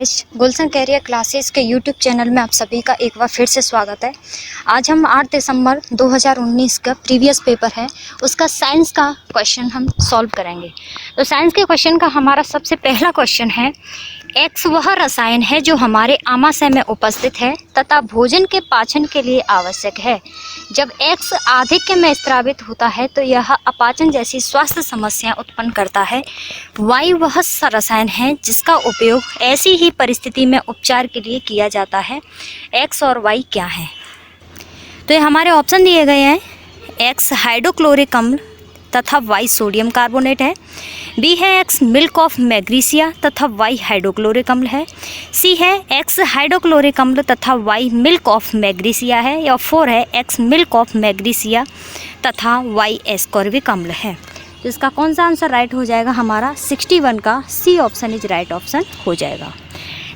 इस गुलशन career classes के YouTube channel में आप सभी का एक बार फिर से स्वागत है। आज हम 8 दिसंबर 2019 का प्रीवियस पेपर है, उसका साइंस का क्वेश्चन हम सॉल्व करेंगे। तो साइंस के क्वेश्चन का हमारा सबसे पहला क्वेश्चन है, एक्स वह रसायन है जो हमारे आमाशय में उपस्थित है तथा भोजन के पाचन के लिए आवश्यक है। जब एक्स आधिक्य में स्रावित होता है तो यह अपाचन जैसी स्वास्थ्य समस्याएं उत्पन्न करता है। वाई वह रसायन है जिसका उपयोग ऐसी ही परिस्थिति में उपचार के लिए किया जाता है। एक्स और वाई क्या है? तो ये हमारे ऑप्शन दिए गए हैं, एक्स हाइड्रोक्लोरिक अम्ल तथा वाई सोडियम कार्बोनेट है। बी है एक्स मिल्क ऑफ मैग्नीशिया तथा वाई हाइड्रोक्लोरिक अम्ल है। सी है एक्स हाइड्रोक्लोरिक अम्ल तथा वाई मिल्क ऑफ मैग्नीशिया है। या 4 है एक्स मिल्क ऑफ मैग्नीशिया तथा वाई एस्कॉर्बिक अम्ल है। तो इसका कौन सा आंसर राइट हो जाएगा? हमारा 61 का C option is right option हो जाएगा।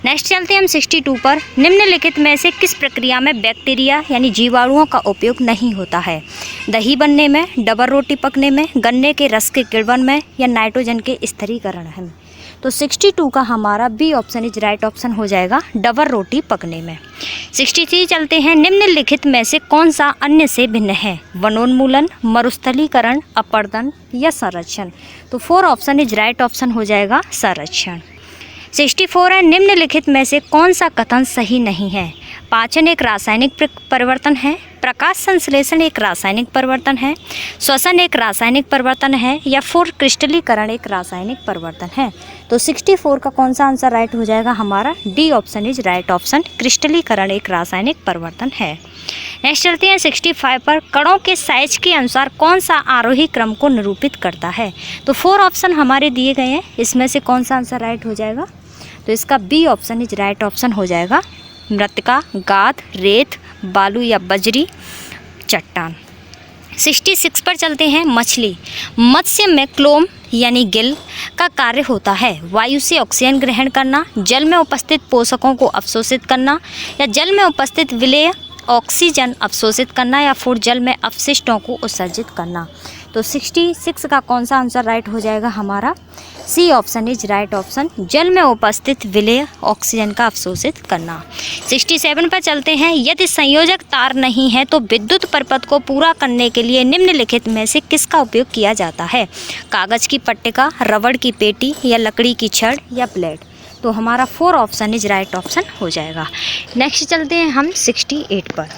नेक्स्ट चलते हैं हम 62 पर। निम्नलिखित में से किस प्रक्रिया में बैक्टीरिया यानी जीवाणुओं का उपयोग नहीं होता है? दही बनने में, डबर रोटी पकने में, गन्ने के रस के किण्वन में या नाइट्रोजन के स्थिरीकरण में? तो 62 का हमारा B option is right option हो जाएगा, डबर रोटी पकने में। 63 चलते हैं। निम्नलिखित में से कौन सा अन्य से भिन्न है? वनोन्मूलन, मरुस्थलीकरण, अपर्दन या संरक्षण? तो 4 ऑप्शन इज राइट ऑप्शन हो जाएगा, संरक्षण। 64 है। निम्नलिखित में से कौन सा कथन सही नहीं है? पाचन एक रासायनिक परिवर्तन है, प्रकाश संश्लेषण एक रासायनिक परिवर्तन है, श्वसन एक रासायनिक परिवर्तन है या 4 क्रिस्टलीकरण एक रासायनिक परिवर्तन है? तो 64 का कौन सा आंसर राइट हो जाएगा? हमारा D option is right option, क्रिस्टलीकरण एक रासायनिक परिवर्तन है। नेक्स्ट चलते हैं 65 पर। कणों के साइज के अनुसार कौन सा आरोही क्रम को निरूपित करता है? तो 4 ऑप्शन हमारे दिए गए हैं, इसमें से कौन सा आंसर राइट हो जाएगा? तो इसका B option is right option हो जाएगा, मृत्तिका, गाद, रेत, बालू या बजरी, चट्टान। 66 पर चलते हैं। मछली। मत्स्य में क्लोम यानी गिल का कार्य होता है। वायु से ऑक्सीजन ग्रहण करना, जल में उपस्थित पोषकों को अवशोषित करना या जल में उपस्थित विलेय ऑक्सीजन अवशोषित करना या फिर जल में अपशिष्टों को उत्सर्जित करना? तो 66 का कौन सा आंसर राइट हो जाएगा? हमारा C option is right option, जल में उपस्थित विलेय ऑक्सीजन का अवशोषित करना। 67 पर चलते हैं। यदि संयोजक तार नहीं है तो विद्युत परिपथ को पूरा करने के लिए निम्नलिखित में से किसका उपयोग किया जाता है? कागज की पट्टिका, रबड़ की पेटी या लकड़ी की छड़ या ब्लेड? तो हमारा 4 ऑप्शन इज राइट ऑप्शन हो जाएगा। नेक्स्ट चलते हैं हम 68 पर।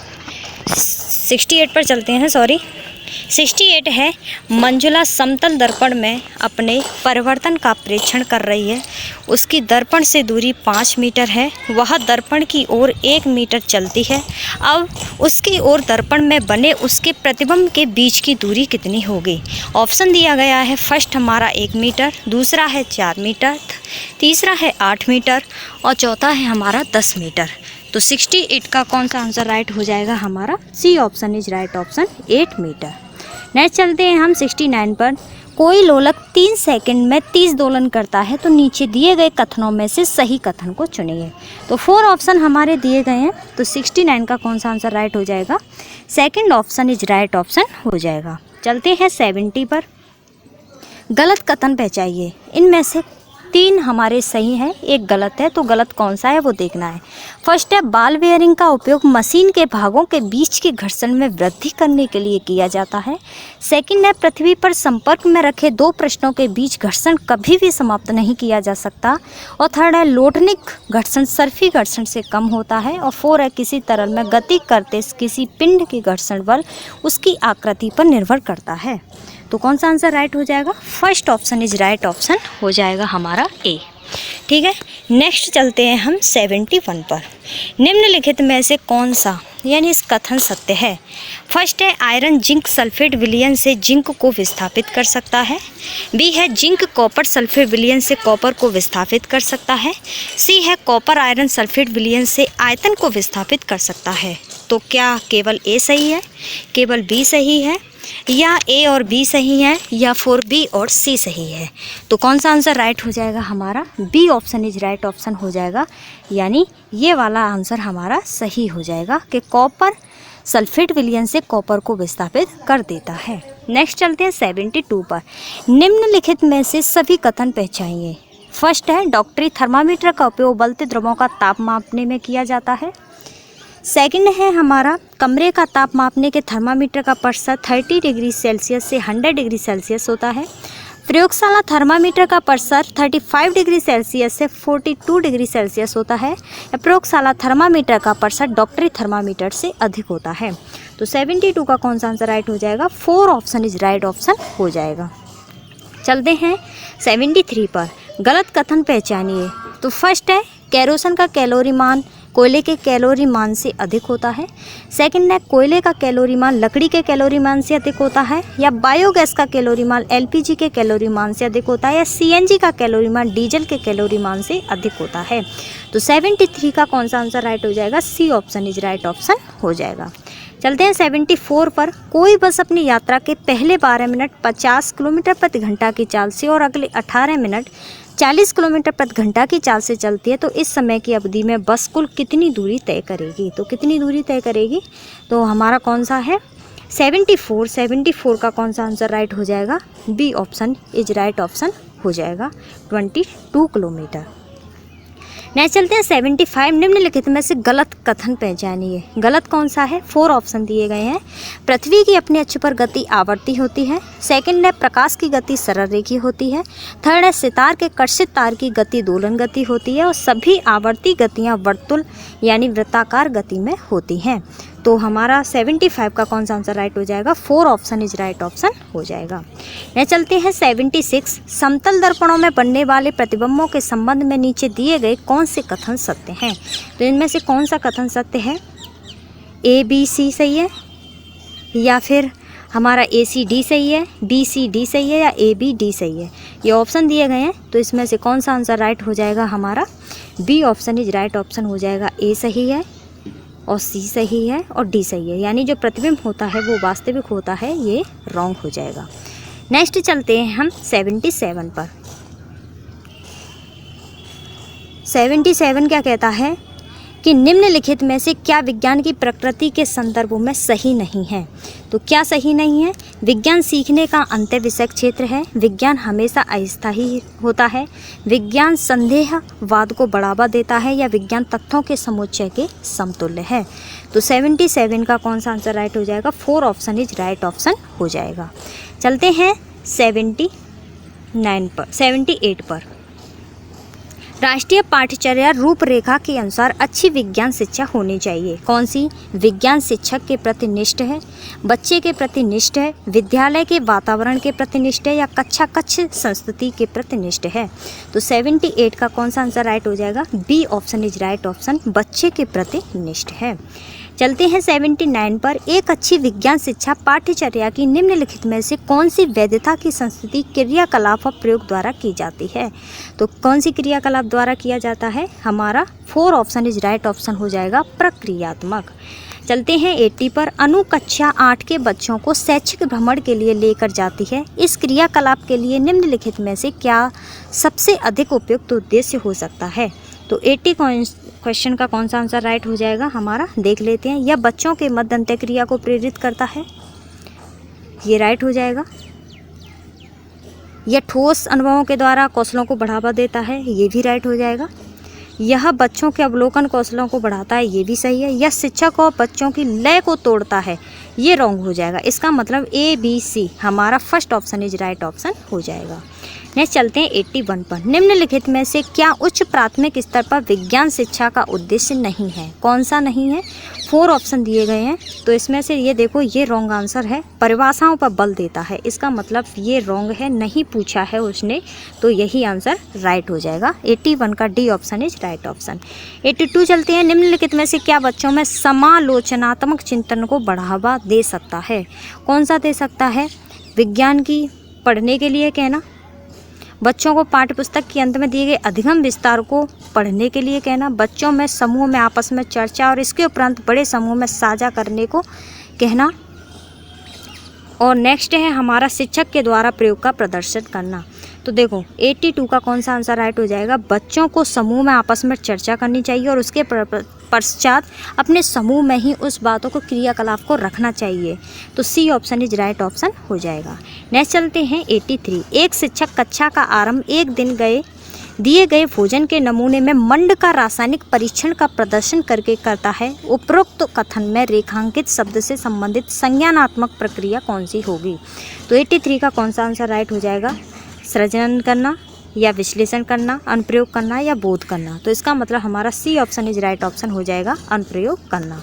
68 पर चलते हैं, 68 है। मंजुला समतल दर्पण में अपने परिवर्तन का प्रेक्षण कर रही है। उसकी दर्पण से दूरी 5 मीटर है। वह दर्पण की ओर 1 मीटर चलती है। अब उसकी ओर दर्पण में बने उसके प्रतिबिंब के बीच की दूरी कितनी होगी? ऑप्शन दिया गया है, फर्स्ट हमारा 1 मीटर, दूसरा है 4 मीटर, तीसरा है 8 मीटर और चौथा है हमारा 10 मीटर। तो 68 का कौन सा आंसर राइट हो जाएगा? हमारा C option is right option, 8 metre. Next चलते हैं हम 69 पर। कोई लोलक 3 सेकंड में 30 दोलन करता है तो नीचे दिए गए कथनों में से सही कथन को चुनिए। तो 4 ऑप्शन हमारे दिए गए हैं, तो 69 का कौन सा आंसर राइट हो जाएगा? Second option is right option हो जाएगा। चलते हैं 70 पर। गलत कथन पहचानिए। इनमें से 3 हमारे सही हैं, एक गलत है, तो गलत कौन सा है वो देखना है। फर्स्ट है, बॉल बेयरिंग का उपयोग मशीन के भागों के बीच के घर्षण में वृद्धि करने के लिए किया जाता है। सेकंड है, पृथ्वी पर संपर्क में रखे 2 पृष्ठों के बीच घर्षण कभी भी समाप्त नहीं किया जा सकता। और थर्ड है, लोटनिक घर्षण सर्फी घर्षण से कम होता है। और 4 है, किसी तरल में गति करते किसी पिंड के घर्षण बल उसकी आकृति पर निर्भर करता है। तो कौन सा आंसर राइट हो जाएगा? First option is right option हो जाएगा हमारा ए। ठीक है, नेक्स्ट चलते हैं हम 71 पर। निम्नलिखित में से कौन सा यानी इस कथन सत्य है? फर्स्ट है, आयरन जिंक सल्फेट विलयन से जिंक को विस्थापित कर सकता है। बी है, जिंक कॉपर सल्फेट विलयन से कॉपर को विस्थापित कर सकता है। सी है, कॉपर आयरन सल्फेट विलयन से आयतन को विस्थापित कर सकता है। तो क्या केवल ए सही है, केवल बी सही है, या ए और बी सही है, या 4 बी और सी सही है? तो कौन सा आंसर राइट हो जाएगा? हमारा B option is right option हो जाएगा, यानी ये वाला आंसर हमारा सही हो जाएगा कि कॉपर सल्फेट विलयन से कॉपर को विस्थापित कर देता है। नेक्स्ट चलते हैं 72 पर। निम्नलिखित में से सभी कथन पहचानिए। फर्स्ट है डॉक्टरी थर्मामीटर का उपयोग उबलते द्रवों का ताप मापने में किया जाता है। सेकंड है हमारा कमरे का ताप मापने के थर्मामीटर का परिसर 30 डिग्री सेल्सियस से 100 डिग्री सेल्सियस होता है। प्रयोगशाला थर्मामीटर का परिसर 35 डिग्री सेल्सियस से 42 डिग्री सेल्सियस होता है। प्रयोगशाला थर्मामीटर का परिसर डॉक्टरी थर्मामीटर से अधिक होता है। तो 72 का कौन सा आंसर राइट हो जाएगा? 4 ऑप्शन इज राइट ऑप्शन हो जाएगा। चलते हैं 73 पर। गलत कथन पहचानिए। तो फर्स्ट है केरोसिन का कैलोरी मान कोयले के कैलोरी मान से अधिक होता है। सेकंड है कोयले का कैलोरी मान लकड़ी के कैलोरी मान से अधिक होता है। या बायोगैस का कैलोरी मान एलपीजी के कैलोरी मान से अधिक होता है। या सीएनजी का कैलोरी मान डीजल के कैलोरी मान से अधिक होता है। तो 73 का कौन सा आंसर राइट हो जाएगा? C option is right option हो जाएगा। चलते हैं 74 पर। कोई बस अपनी यात्रा के पहले 12 मिनट 50 किलोमीटर प्रति घंटा की चाल से और अगले 18 मिनट 40 किलोमीटर प्रति घंटा की चाल से चलती है, तो इस समय की अवधि में बस कुल कितनी दूरी तय करेगी? तो कितनी दूरी तय करेगी? तो हमारा कौन सा है? 74 का कौन सा आंसर राइट हो जाएगा? B option is right option हो जाएगा, 22 किलोमीटर। नेक्स्ट चलते हैं 75। निम्नलिखित में से गलत कथन पहचानिए। गलत कौन सा है? 4 ऑप्शन दिए गए हैं। पृथ्वी की अपने अक्ष पर गति आवर्ती होती है। सेकंड है प्रकाश की गति सरल रेखीय होती है। थर्ड है सितार के कर्षित तार की गति दोलन गति होती है। और सभी आवर्ती गतियां वर्तुल यानी वृत्ताकार गति में होती हैं। तो हमारा 75 का कौन सा आंसर राइट हो जाएगा? 4 ऑप्शन इज राइट ऑप्शन हो जाएगा। यह चलते हैं 76। समतल दर्पणों में बनने वाले प्रतिबिंबों के संबंध में नीचे दिए गए कौन से कथन सत्य हैं? तो इनमें से कौन सा कथन सत्य है? ए बी सी सही है, या फिर हमारा ए सी डी सही है, बी सी डी सही है, या ए बी डी सही है? ये ऑप्शन दिए गए हैं, तो इसमें से कौन सा आंसर राइट हो जाएगा? हमारा B option is right option हो जाएगा। ए सही है और सी सही है और डी सही है, यानी जो प्रतिबिंब होता है वो वास्तविक होता है, ये रॉन्ग हो जाएगा। नेक्स्ट चलते हैं हम 77 पर। 77 क्या कहता है कि निम्नलिखित में से क्या विज्ञान की प्रकृति के संदर्भों में सही नहीं है? तो क्या सही नहीं है? विज्ञान सीखने का अंत्य विषय क्षेत्र है। विज्ञान हमेशा अस्थायी होता है। विज्ञान संदेहवाद को बढ़ावा देता है। या विज्ञान तथ्यों के समुच्चय के समतुल्य है। तो 77 का कौन सा आंसर राइट हो जाएगा? 4 ऑप्शन इज राइट ऑप्शन हो जाएगा। चलते हैं 78 पर। राष्ट्रीय पाठ्यचर्या रूपरेखा के अनुसार अच्छी विज्ञान शिक्षा होनी चाहिए। कौन सी? विज्ञान शिक्षक के प्रति निष्ठ है, बच्चे के प्रति निष्ठ है, विद्यालय के वातावरण के प्रति निष्ठ है, या कक्षा कक्ष संस्कृति के प्रति निष्ठ है? तो 78 का कौन सा आंसर राइट हो जाएगा? B option is right option, बच्चे के प्रति निष्ठ है। चलते हैं 79 पर। एक अच्छी विज्ञान शिक्षा पाठ्यचर्या की निम्नलिखित में से कौन सी वैधता की संस्कृति क्रियाकलाप और प्रयोग द्वारा की जाती है? तो कौन सी क्रियाकलाप द्वारा किया जाता है? हमारा 4 ऑप्शन इज राइट ऑप्शन हो जाएगा, प्रक्रियात्मक। चलते हैं 80 पर। अनु कक्षा 8 के बच्चों को शैक्षिक भ्रमण के लिए लेकर जाती है। इस क्रियाकलाप के लिए निम्नलिखित में से क्या सबसे अधिक उपयुक्त उद्देश्य हो सकता है? तो 80 क्वेश्चन का कौन सा आंसर राइट हो जाएगा? हमारा देख लेते हैं। यह बच्चों के मध्य अंत्यक्रिया को प्रेरित करता है, ये राइट हो जाएगा। यह ठोस अनुभवों के द्वारा कौशलों को बढ़ावा देता है, ये भी राइट हो जाएगा। यह बच्चों के अवलोकन कौशलों को बढ़ाता है, ये भी सही है। यह शिक्षक और बच्चों की लय को तोड़ता है, ये रॉन्ग हो जाएगा। इसका मतलब ए बी सी हमारा first option is right option हो जाएगा। नेक्स्ट चलते हैं 81 पर। निम्नलिखित में से क्या उच्च प्राथमिक स्तर पर विज्ञान शिक्षा का उद्देश्य नहीं है? कौन सा नहीं है? 4 ऑप्शन दिए गए हैं, तो इसमें से ये देखो, ये रॉन्ग आंसर है। परिभाषाओं पर बल देता है, इसका मतलब ये रॉन्ग है, नहीं पूछा है उसने, तो यही आंसर राइट हो जाएगा। 81 का D option is right option. 82 चलते हैं। निम्नलिखित में से क्या बच्चों में समालोचनात्मक चिंतन को बढ़ावा दे सकता है? कौन सा दे सकता है? विज्ञान की पढ़ने के लिए कहना, बच्चों को पाठ्यपुस्तक के अंत में दिए गए अधिगम विस्तार को पढ़ने के लिए कहना, बच्चों में समूह में आपस में चर्चा और इसके उपरांत बड़े समूह में साझा करने को कहना, और नेक्स्ट है हमारा शिक्षक के द्वारा प्रयोग का प्रदर्शन करना। तो देखो 82 का कौन सा आंसर राइट हो जाएगा? बच्चों को समूह में आपस में चर्चा करनी चाहिए और उसके पश्चात अपने समूह में ही उस बातों को क्रियाकलाप को रखना चाहिए। तो C option is right option हो जाएगा। नेक्स्ट चलते हैं 83। एक शिक्षक कक्षा का आरंभ एक दिन गए दिए गए भोजन के नमूने में मंड का रासायनिक परीक्षण का प्रदर्शन करके करता है। उपरोक्त कथन में रेखांकित शब्द से संबंधित संज्ञानात्मक प्रक्रिया कौन सी होगी? तो 83 का कौन सा आंसर राइट हो जाएगा? सृजन करना या विश्लेषण करना, अनुप्रयोग करना या बोध करना। तो इसका मतलब हमारा C option is right option हो जाएगा, अनुप्रयोग करना।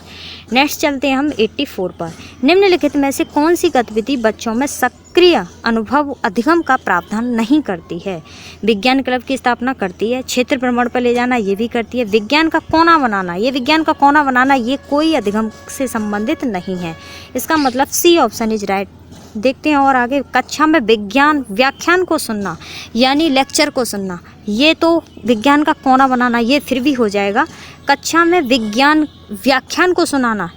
नेक्स्ट चलते हैं हम 84 पर। निम्नलिखित में से कौन सी गतिविधि बच्चों में सक्रिय अनुभव अधिगम का प्रावधान नहीं करती है? विज्ञान क्लब की स्थापना करती है, क्षेत्र भ्रमण पर ले जाना ये भी करती है, विज्ञान का कोना बनाना, ये विज्ञान का कोना बनाना ये कोई अधिगम से संबंधित नहीं है। इसका मतलब सी ऑप्शन इज राइट। देखते हैं और आगे। कक्षा में विज्ञान व्याख्यान को सुनना यानी लेक्चर को सुनना, ये तो विज्ञान का कोना बनाना ये फिर भी हो जाएगा। कक्षा में विज्ञान व्याख्यान को सुनाना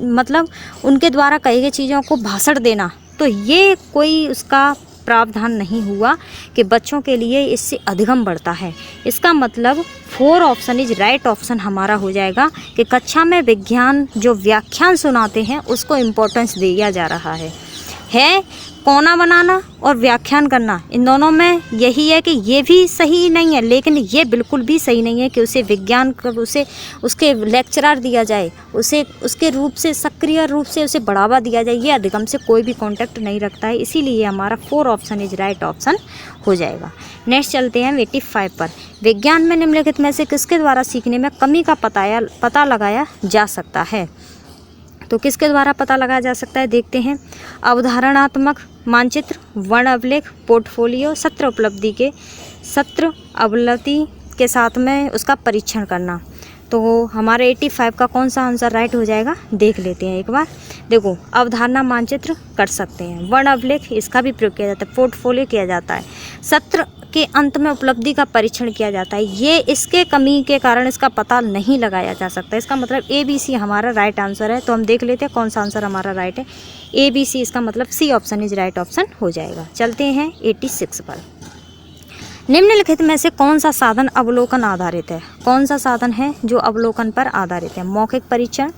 मतलब उनके द्वारा कही गई चीज़ों को भाषण देना, तो ये कोई उसका प्रावधान नहीं हुआ कि बच्चों के लिए इससे अधिगम बढ़ता है। इसका मतलब 4 ऑप्शन इज राइट ऑप्शन हमारा हो जाएगा कि कक्षा में विज्ञान जो व्याख्यान सुनाते हैं उसको इम्पोर्टेंस दिया जा रहा है कोना बनाना और व्याख्यान करना, इन दोनों में यही है कि ये भी सही नहीं है, लेकिन ये बिल्कुल भी सही नहीं है कि उसे विज्ञान उसे उसके लेक्चरर दिया जाए, उसे उसके रूप से सक्रिय रूप से उसे बढ़ावा दिया जाए। ये अधिगम से कोई भी कांटेक्ट नहीं रखता है, इसीलिए हमारा 4 ऑप्शन इज राइट ऑप्शन हो जाएगा। नेक्स्ट चलते हैं 85 पर। विज्ञान में निम्नलिखित में से किसके द्वारा सीखने में कमी का पता लगाया जा सकता है? तो किसके द्वारा पता लगाया जा सकता है? देखते हैं। अवधारणात्मक मानचित्र, वर्ण अभिलेख, पोर्टफोलियो, सत्र उपलब्धि के साथ में उसका परीक्षण करना। तो हमारे 85 का कौन सा आंसर राइट हो जाएगा देख लेते हैं एक बार। देखो, अवधारणा मानचित्र कर सकते हैं, वर्ण अभिलेख इसका भी प्रयोग किया जाता है, पोर्टफोलियो किया जाता है, सत्र के अंत में उपलब्धि का परीक्षण किया जाता है। ये इसके कमी के कारण इसका पता नहीं लगाया जा सकता। इसका मतलब ABC हमारा राइट आंसर है। तो हम देख लेते हैं कौन सा आंसर हमारा राइट है। ABC, इसका मतलब C option is right option हो जाएगा। चलते हैं 86 पर। निम्नलिखित में से कौन सा साधन अवलोकन आधारित है? कौन सा साधन है जो अवलोकन पर आधारित है? मौखिक परीक्षण,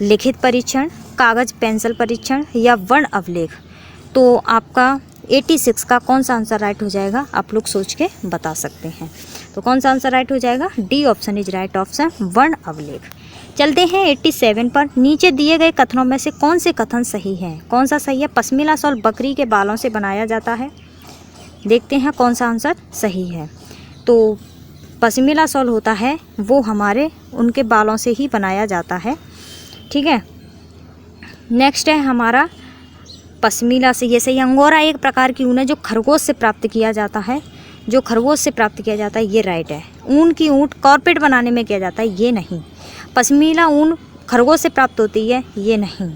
लिखित परीक्षण, कागज पेंसिल परीक्षण या वर्ण अभिलेख? तो आपका 86 का कौन सा आंसर राइट हो जाएगा आप लोग सोच के बता सकते हैं। तो कौन सा आंसर राइट हो जाएगा? D option is right option, वर्ण अभिलेख। चलते हैं 87 पर। नीचे दिए गए कथनों में से कौन से कथन सही हैं? कौन सा सही है? पश्मीना शॉल बकरी के बालों से बनाया जाता है। देखते हैं कौन सा आंसर सही है। तो पश्मीना शॉल होता है वो हमारे उनके बालों से ही बनाया जाता है, ठीक है। नेक्स्ट है हमारा पश्मीना से, ये सही। अंगोरा एक प्रकार की ऊन है जो खरगोश से प्राप्त किया जाता है, जो खरगोश से प्राप्त किया जाता है, ये राइट है। ऊन की ऊँट कारपेट बनाने में किया जाता है, ये नहीं। पश्मीना ऊन खरगोश से प्राप्त होती है, ये नहीं।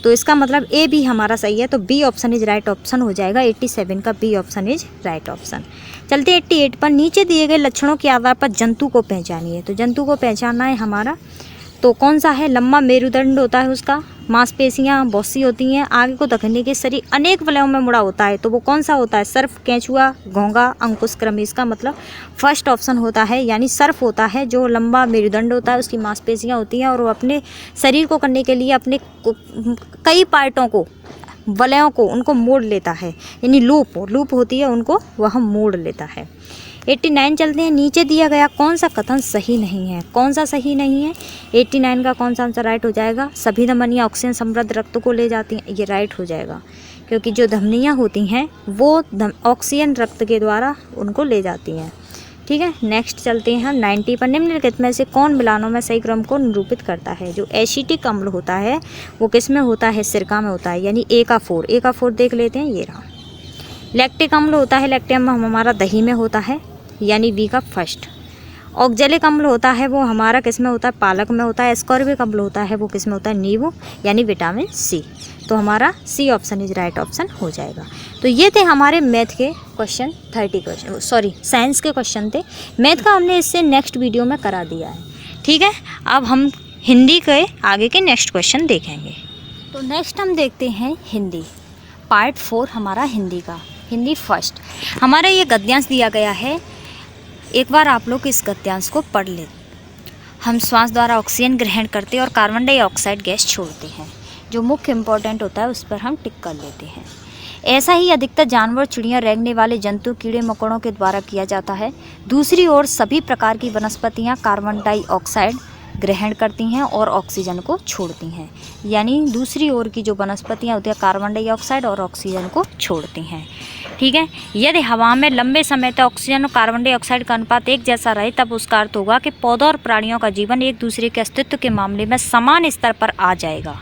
तो इसका मतलब ए भी हमारा सही है। तो B option is right option हो जाएगा। 87 का B option is right option. चलते 88 पर। नीचे दिए गए लक्षणों के आधार पर जंतु को पहचानिए। तो जंतु को पहचानना है हमारा, तो कौन सा है? लंबा मेरुदंड होता है, उसका मांसपेशियां बहुत सी होती हैं, आगे को धकेलने के शरीर अनेक वलयों में मुड़ा होता है। तो वो कौन सा होता है? सर्प, केंचुआ, घोंगा, अंकुश कृमि। इसका मतलब फर्स्ट ऑप्शन होता है, यानी सर्प होता है जो लंबा मेरुदंड होता है, उसकी मांसपेशियां होती हैं और वो अपने शरीर को करने के लिए अपने कई पार्टों को, वलयों को, उनको मोड़ लेता है, यानी लूप होती है, उनको वह मोड़ लेता है। 89 चलते हैं। नीचे दिया गया कौन सा कथन सही नहीं है? कौन सा सही नहीं है? 89 का कौन सा आंसर राइट हो जाएगा? सभी धमनियाँ ऑक्सीजन समृद्ध रक्त को ले जाती हैं, ये राइट हो जाएगा, क्योंकि जो धमनियाँ होती हैं वो ऑक्सीजन रक्त के द्वारा उनको ले जाती हैं, ठीक है। नेक्स्ट चलते हैं हम 90 पर। निम्नलिखित में से कौन मिलानों में सही क्रम को निरूपित करता है? जो एसिटिक अम्ल होता है वो किस में होता है? सिरका में होता है, यानी ए का 4 देख लेते हैं, ये रहा। लैक्टिक अम्ल होता है, लैक्टिक अम्ल हमारा दही में होता है, यानी बी का फर्स्ट। ऑक्जेलिक अम्ल होता है वो हमारा किस में होता है? पालक में होता है। एस्कॉर्बिक अम्ल होता है वो किस में होता है? नींबू, यानी विटामिन सी। तो हमारा C option is right option हो जाएगा। तो ये थे हमारे मैथ के क्वेश्चन, 30 क्वेश्चन, सॉरी साइंस के क्वेश्चन थे। मैथ का हमने इससे नेक्स्ट वीडियो में करा दिया है, ठीक है। अब हम हिंदी के आगे के नेक्स्ट क्वेश्चन देखेंगे। तो नेक्स्ट हम देखते हैं हिंदी, पार्ट 4 हमारा हिंदी का। हिंदी फर्स्ट हमारा ये गद्यांश दिया गया है, एक बार आप लोग इस गद्यांश को पढ़ लें। हम श्वास द्वारा ऑक्सीजन ग्रहण करते हैं और कार्बन डाइऑक्साइड गैस छोड़ते हैं। जो मुख्य इम्पोर्टेंट होता है उस पर हम टिक कर लेते हैं। ऐसा ही अधिकतर जानवर, चिड़िया, रेंगने वाले जंतु, कीड़े मकोड़ों के द्वारा किया जाता है। दूसरी ओर सभी प्रकार की वनस्पतियाँ कार्बन डाइऑक्साइड ग्रहण करती हैं और ऑक्सीजन को छोड़ती हैं। यानी दूसरी ओर की जो वनस्पतियाँ होती हैं कार्बन डाइऑक्साइड और ऑक्सीजन को छोड़ती हैं। ठीक है, यदि हवा में लंबे समय तक ऑक्सीजन और कार्बन डाइऑक्साइड का अनुपात एक जैसा रहे तब उसका अर्थ होगा कि पौधों और प्राणियों का जीवन एक दूसरे के अस्तित्व के मामले में समान स्तर पर आ जाएगा।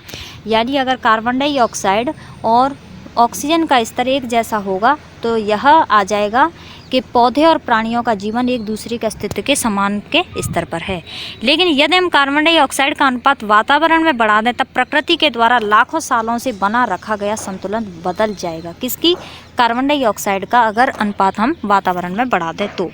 यानी अगर कार्बन डाइऑक्साइड और ऑक्सीजन का स्तर एक जैसा होगा तो यह आ जाएगा कि पौधे और प्राणियों का जीवन एक दूसरे के अस्तित्व के समान के स्तर पर है। लेकिन यदि हम कार्बन डाइऑक्साइड का अनुपात वातावरण में बढ़ा दें तब प्रकृति के द्वारा लाखों सालों से बना रखा गया संतुलन बदल जाएगा। किसकी? कार्बन डाइऑक्साइड का अगर अनुपात हम वातावरण में बढ़ा दें तो।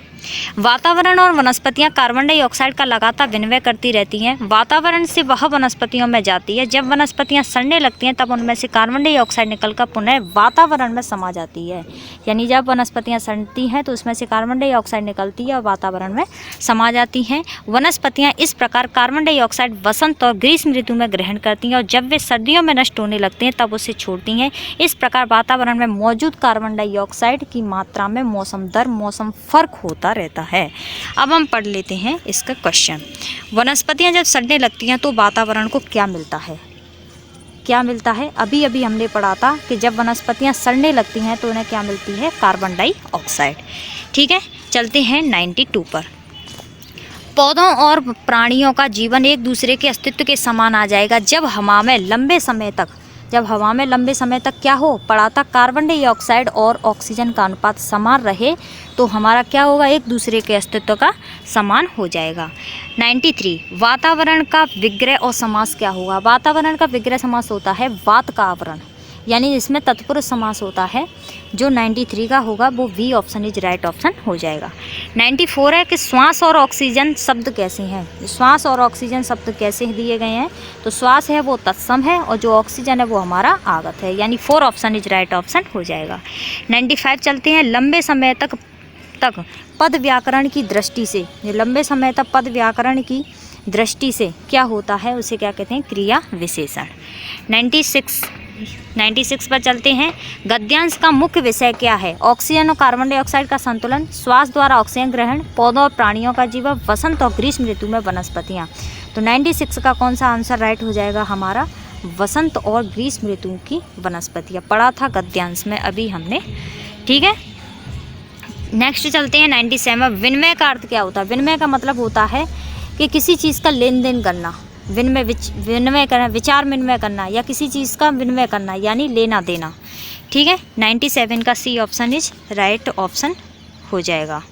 वातावरण और वनस्पतियां कार्बन डाइऑक्साइड का लगातार विनिमय करती रहती हैं। वातावरण से वह वनस्पतियों में जाती है। जब वनस्पतियां सड़ने लगती हैं तब उनमें से कार्बन डाइऑक्साइड निकलकर पुनः वातावरण में समा जाती है। यानी जब वनस्पतियां सड़ती हैं तो उसमें से कार्बन डाइऑक्साइड निकलती है और वातावरण में समा जाती हैं। वनस्पतियां इस प्रकार कार्बन डाइऑक्साइड वसंत और ग्रीष्म ऋतु में ग्रहण करती हैं और जब वे सर्दियों में नष्ट होने लगती हैं तब उसे छोड़ती हैं। इस प्रकार वातावरण में मौजूद कार्बन डाइऑक्साइड की मात्रा में मौसम दर मौसम फर्क होता रहता है। अब हम पढ़ लेते हैं इसका क्वेश्चन। वनस्पतियां जब सड़ने लगती हैं तो वातावरण को क्या मिलता है? क्या मिलता है? अभी अभी हमने पढ़ा था कि जब वनस्पतियां सड़ने लगती हैं तो उन्हें क्या मिलती है? Carbon dioxide. ठीक है, चलते हैं 92 पर। पौधों और प्राणियों का जीवन एक दूसरे के अस्तित्व के समान आ जाएगा जब हवा में लंबे समय तक क्या हो? पढ़ा था कार्बन डाइऑक्साइड और ऑक्सीजन का अनुपात समान रहे तो हमारा क्या होगा? एक दूसरे के अस्तित्व का समान हो जाएगा। 93 वातावरण का विग्रह और समास क्या होगा? वातावरण का विग्रह समास होता है वात का आवरण, यानी इसमें तत्पुरुष समास होता है। जो 93 का होगा वो B option is right option हो जाएगा। 94 है कि श्वास और ऑक्सीजन शब्द कैसे हैं? श्वास और ऑक्सीजन शब्द कैसे दिए गए हैं? तो श्वास है वो तत्सम है और जो ऑक्सीजन है वो हमारा आगत है, यानी 4 ऑप्शन इज राइट ऑप्शन हो जाएगा। 95 चलते हैं। लंबे समय तक पद व्याकरण की दृष्टि से, लंबे समय तक पद व्याकरण की दृष्टि से क्या होता है? उसे क्या कहते हैं? क्रिया विशेषण। 96 पर चलते हैं। गद्यांश का मुख्य विषय क्या है? ऑक्सीजन और कार्बन डाइऑक्साइड का संतुलन, श्वास द्वारा ऑक्सीजन ग्रहण, पौधों और प्राणियों का जीवन, वसंत और ग्रीष्म ऋतु में वनस्पतियाँ। तो 96 का कौन सा आंसर राइट हो जाएगा हमारा? वसंत और ग्रीष्म ऋतु की वनस्पतियाँ। पढ़ा था गद्यांश में अभी हमने। ठीक है, नेक्स्ट चलते हैं 97। विनिमय का अर्थ क्या होता है? विनिमय का मतलब होता है कि किसी चीज़ का लेन देन करना, विनिमय करना, विचार विनिमय करना या किसी चीज़ का विनिमय करना, यानी लेना देना। ठीक है, 97 का C option is right option हो जाएगा।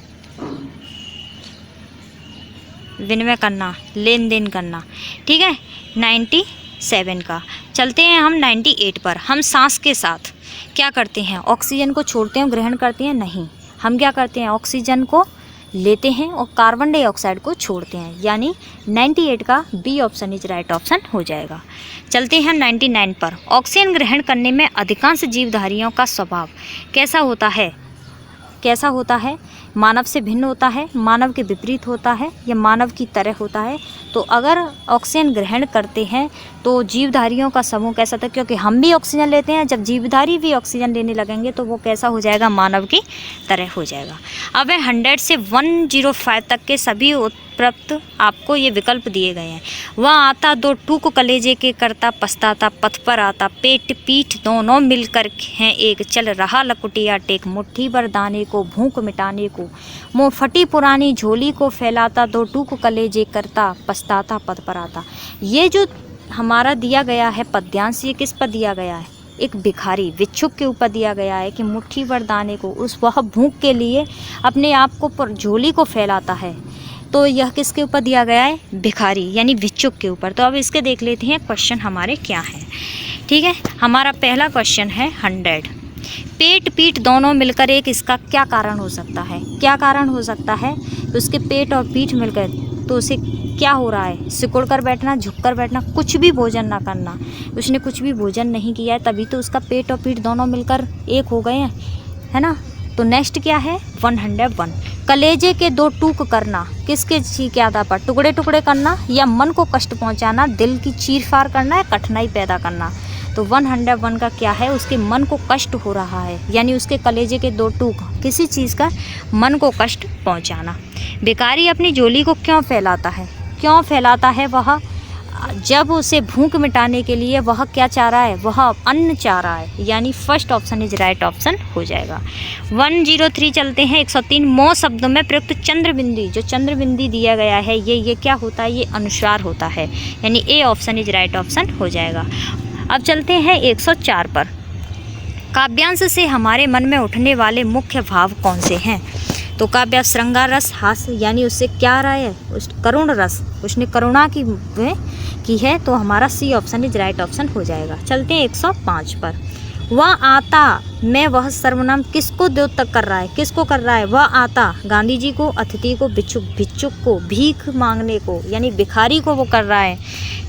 विनिमय करना, लेन देन करना। ठीक है, 97 का। चलते हैं हम 98 पर। हम सांस के साथ क्या करते हैं? ऑक्सीजन को छोड़ते हैं, ग्रहण करते हैं? नहीं, हम क्या करते हैं? ऑक्सीजन को लेते हैं और कार्बन डाइऑक्साइड को छोड़ते हैं, यानी 98 का B option is right option हो जाएगा। चलते हैं 99 पर। ऑक्सीजन ग्रहण करने में अधिकांश जीवधारियों का स्वभाव कैसा होता है? कैसा होता है? मानव से भिन्न होता है, मानव के विपरीत होता है या मानव की तरह होता है? तो अगर ऑक्सीजन ग्रहण करते हैं तो जीवधारियों का समूह कैसा था? क्योंकि हम भी ऑक्सीजन लेते हैं, जब जीवधारी भी ऑक्सीजन लेने लगेंगे तो वो कैसा हो जाएगा? मानव की तरह हो जाएगा। अब 100 से 105 तक के सभी उत्पत्त आपको ये विकल्प दिए गए हैं। वह आता दो टूक कलेजे के करता, पछताता पथ पर आता, पेट पीठ दोनों मिलकर हैं एक, चल रहा लकुटिया टेक, मुट्ठी भर दाने को भूख मिटाने को, मुँह फटी पुरानी झोली को फैलाता, दो टूक कलेजे करता, पछताता पथ पर आता। ये जो हमारा दिया गया है पद्यांश, ये किस पर दिया गया है? एक भिखारी भिक्षुक के ऊपर दिया गया है कि मुट्ठी भर दाने को, उस वह भूख के लिए अपने आप को झोली को फैलाता है। तो यह किसके ऊपर दिया गया है? भिखारी यानी भिक्षुक के ऊपर। तो अब इसके देख लेते हैं क्वेश्चन हमारे क्या हैं। ठीक है, हमारा पहला क्वेश्चन है 100। पेट पीठ दोनों मिलकर एक, इसका क्या कारण हो सकता है? क्या कारण हो सकता है? तो उसके पेट और पीठ मिलकर, तो उसे क्या हो रहा है? सिकुड़ कर बैठना, झुक कर बैठना, कुछ भी भोजन ना करना। उसने कुछ भी भोजन नहीं किया है, तभी तो उसका पेट और पीठ दोनों मिलकर एक हो गए हैं, है ना। तो नेक्स्ट क्या है? 101। कलेजे के दो टूक करना, किसके के आधार पर? टुकड़े टुकड़े करना या मन को कष्ट पहुंचाना, दिल की चीर फाड़ करना या कठिनाई पैदा करना। तो 101 का क्या है, उसके मन को कष्ट हो रहा है, यानी उसके कलेजे के दो टूक, किसी चीज़ का मन को कष्ट पहुंचाना। भिखारी अपनी झोली को क्यों फैलाता है, क्यों फैलाता है वह, जब उसे भूख मिटाने के लिए वह क्या चाह रहा है, वह अन्न चाह रहा है, यानी first option is right option हो जाएगा। 103 चलते हैं 103 मो शब्दों में प्रयुक्त चंद्रबिंदी, जो चंद्रबिंदी दिया गया है ये क्या होता है, ये अनुस्वार होता है, यानी A option is right option हो जाएगा। अब चलते हैं 104 पर। काव्यांश से हमारे मन में उठने वाले मुख्य भाव कौन से हैं, तो काव्य श्रृंगार रस, हास्य, यानी उससे क्या आ रहा है, उस करुण रस, उसने करुणा की है, तो हमारा C option is right option हो जाएगा। चलते हैं 105 पर। वह आता में वह सर्वनाम किसको द्योतक कर रहा है, किसको कर रहा है, वह आता गांधी जी को, अतिथि को, भिक्षुक को, भीख मांगने को, यानी भिखारी को वो कर रहा है,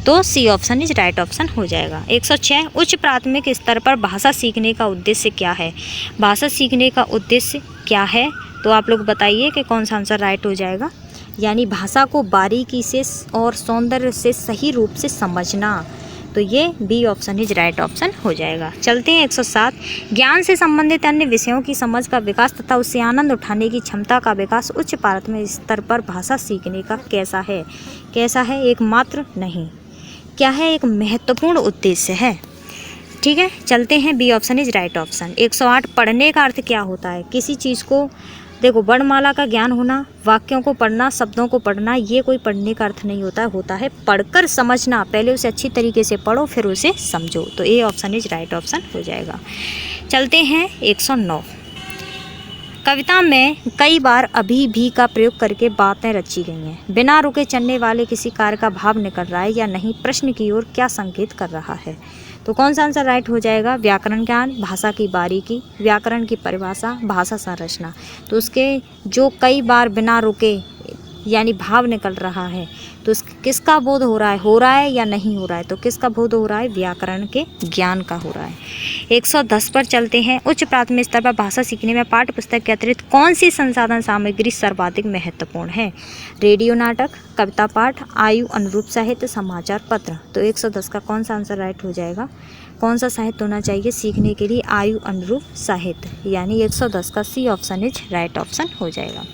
तो C option is right option हो जाएगा। 106 उच्च प्राथमिक स्तर पर भाषा सीखने का उद्देश्य क्या है, भाषा सीखने का उद्देश्य क्या है, तो आप लोग बताइए कि कौन सा आंसर राइट हो जाएगा, यानी भाषा को बारीकी से और सौंदर्य से सही रूप से समझना, तो ये B option is right option हो जाएगा। चलते हैं 107 ज्ञान से संबंधित अन्य विषयों की समझ का विकास तथा उससे आनंद उठाने की क्षमता का विकास उच्च प्राथमिक स्तर पर भाषा सीखने का कैसा है, कैसा है, एकमात्र नहीं, क्या है, एक महत्वपूर्ण उद्देश्य है। ठीक है, चलते हैं B option is right option. 108 पढ़ने का अर्थ क्या होता है, किसी चीज़ को, देखो वर्णमाला का ज्ञान होना, वाक्यों को पढ़ना, शब्दों को पढ़ना, ये कोई पढ़ने का अर्थ नहीं होता, होता है पढ़कर समझना, पहले उसे अच्छी तरीके से पढ़ो फिर उसे समझो, तो A option is right option हो जाएगा। चलते हैं 109 कविता में कई बार अभी भी का प्रयोग करके बातें रची गई हैं, बिना रुके चलने वाले किसी कार्य का भाव निकल रहा है या नहीं, प्रश्न की ओर क्या संकेत कर रहा है, तो कौन सा आंसर राइट हो जाएगा, व्याकरण ज्ञान, भाषा की बारीकी, व्याकरण की परिभाषा, भाषा संरचना, तो उसके जो कई बार बिना रुके यानी भाव निकल रहा है, तो किसका बोध हो रहा है या नहीं हो रहा है, तो किसका बोध हो रहा है, व्याकरण के ज्ञान का हो रहा है। 110 पर चलते हैं। उच्च प्राथमिक स्तर पर भाषा सीखने में पाठ्य पुस्तक के अतिरिक्त कौन सी संसाधन सामग्री सर्वाधिक महत्वपूर्ण है, रेडियो नाटक, कविता पाठ, आयु अनुरूप साहित्य, समाचार पत्र, तो 110 का कौन सा आंसर राइट हो जाएगा, कौन सा साहित्य होना चाहिए सीखने के लिए, आयु अनुरूप साहित्य, यानी 110 का C option is right option हो जाएगा।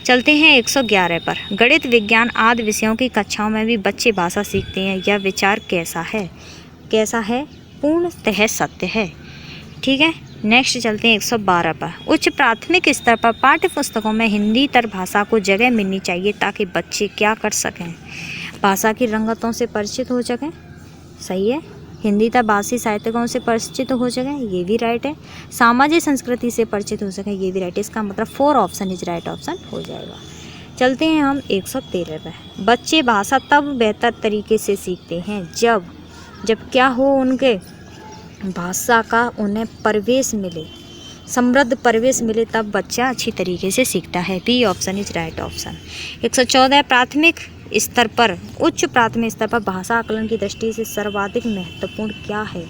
चलते हैं 111 पर। गणित, विज्ञान आदि विषयों की कक्षाओं में भी बच्चे भाषा सीखते हैं, यह विचार कैसा है, कैसा है, पूर्णतः सत्य है। ठीक है, नेक्स्ट चलते हैं 112 पर। उच्च प्राथमिक स्तर पर पाठ्य पुस्तकों में हिंदी तर भाषा को जगह मिलनी चाहिए ताकि बच्चे क्या कर सकें, भाषा की रंगतों से परिचित हो सकें, सही है, हिंदी तक भाषी साहित्यकों से परिचित हो सके, ये भी राइट है, सामाजिक संस्कृति से परिचित हो सके, ये भी राइट है, इसका मतलब 4 ऑप्शन इज राइट ऑप्शन हो जाएगा। चलते हैं हम 113 पर। बच्चे भाषा तब बेहतर तरीके से सीखते हैं जब क्या हो, उनके भाषा का उन्हें प्रवेश मिले, समृद्ध प्रवेश मिले, तब बच्चा अच्छी तरीके से सीखता है, B option is right option. 114 प्राथमिक स्तर पर, उच्च प्राथमिक स्तर पर भाषा आकलन की दृष्टि से सर्वाधिक महत्वपूर्ण क्या है,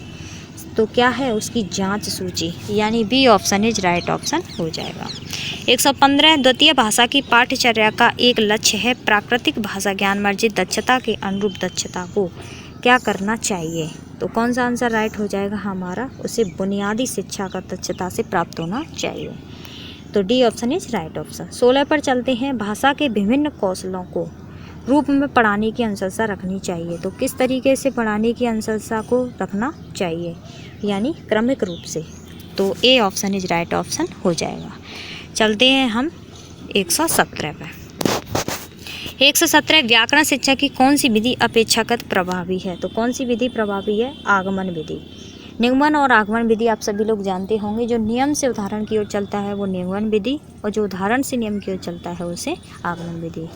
तो क्या है, उसकी जांच सूची, यानी B option is right option हो जाएगा। 115 द्वितीय भाषा की पाठ्यचर्या का एक लक्ष्य है प्राकृतिक भाषा ज्ञान वर्जित दक्षता के अनुरूप दक्षता को क्या करना चाहिए, तो कौन सा आंसर राइट हो जाएगा हमारा, उसे बुनियादी शिक्षा का दक्षता से प्राप्त होना चाहिए, तो D option is right option. 16 पर चलते हैं। भाषा के विभिन्न कौशलों को रूप में पढ़ाने की अनुशंसा रखनी चाहिए, तो किस तरीके से पढ़ाने की अनुशंसा को रखना चाहिए, यानी क्रमिक रूप से, तो A option is right option हो जाएगा। चलते हैं हम 117 पर। 117 व्याकरण शिक्षा की कौन सी विधि अपेक्षाकृत प्रभावी है, तो कौन सी विधि प्रभावी है, आगमन विधि। निगमन और आगमन विधि आप सभी लोग जानते होंगे, जो नियम से उदाहरण की ओर चलता है वो निगमन विधि, और जो उदाहरण से नियम की ओर चलता है उसे आगमन विधि,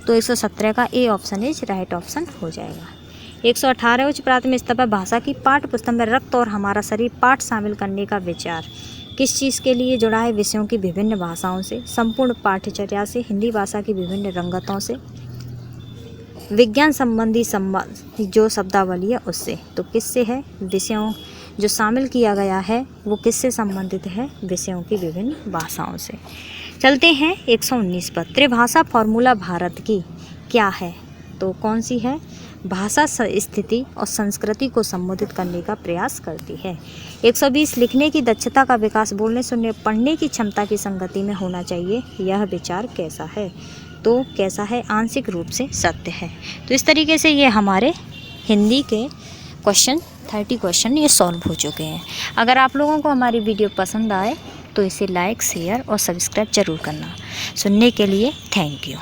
तो 117 का A option is right option हो जाएगा। 118 उच्च प्राथमिक स्तर पर भाषा की पाठ्य पुस्तक में रक्त और हमारा शरीर पाठ शामिल करने का विचार किस चीज़ के लिए जुड़ा है, विषयों की विभिन्न भाषाओं से, संपूर्ण पाठ्यचर्या से, हिंदी भाषा की विभिन्न रंगतों से, विज्ञान संबंधी संबंध जो शब्दावली है उससे, तो किससे है, विषयों जो शामिल किया गया है वो किससे संबंधित है, विषयों की विभिन्न भाषाओं से। चलते हैं 119 पर। त्रिभाषा फॉर्मूला भारत की क्या है, तो कौन सी है, भाषा स्थिति और संस्कृति को संबोधित करने का प्रयास करती है। 120 लिखने की दक्षता का विकास बोलने सुनने पढ़ने की क्षमता की संगति में होना चाहिए। यह विचार कैसा है? तो कैसा है? आंशिक रूप से सत्य है। तो इस तरीके से ये हमारे हिंदी के क्वेश्चन 30 क्वेश्चन ये सॉल्व हो चुके हैं। अगर आप लोगों को हमारी वीडियो पसंद आए तो इसे लाइक, शेयर और सब्सक्राइब जरूर करना। सुनने के लिए थैंक यू।